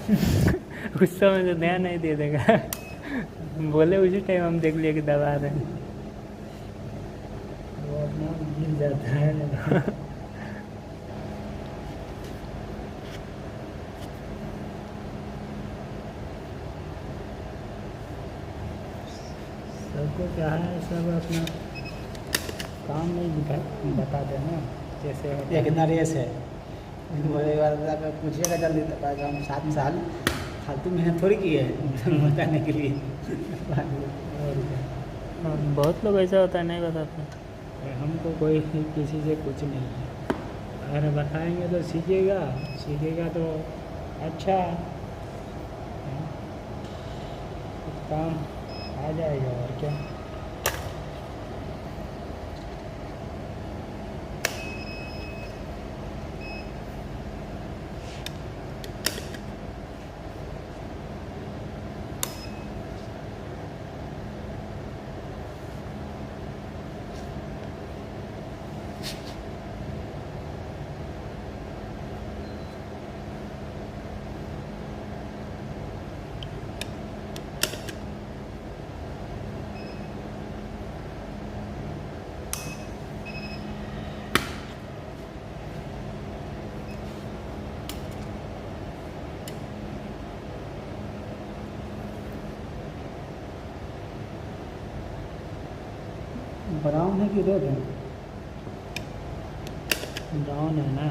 उस समय तो ध्यान नहीं दे देगा। बोले उसी टाइम हम देख लिए कि दबा रहे हैं। वो अपना गिर जाता है। सबको क्या है, सब अपना काम नहीं बताते ना, जैसे ये कितना रेस है बोले बार पूछिएगा जल्दी तो कहेगा हम 7 साल फालतू मेहनत थोड़ी की है बताने के लिए। और क्या। हाँ, बहुत लोग ऐसा होता है नहीं बताते। हमको कोई किसी से कुछ नहीं है, अगर बताएंगे तो सीखेगा, सीखेगा तो अच्छा कुछ काम आ जाएगा और क्या। ब्राउन है कि रेड है? डाउन है ना।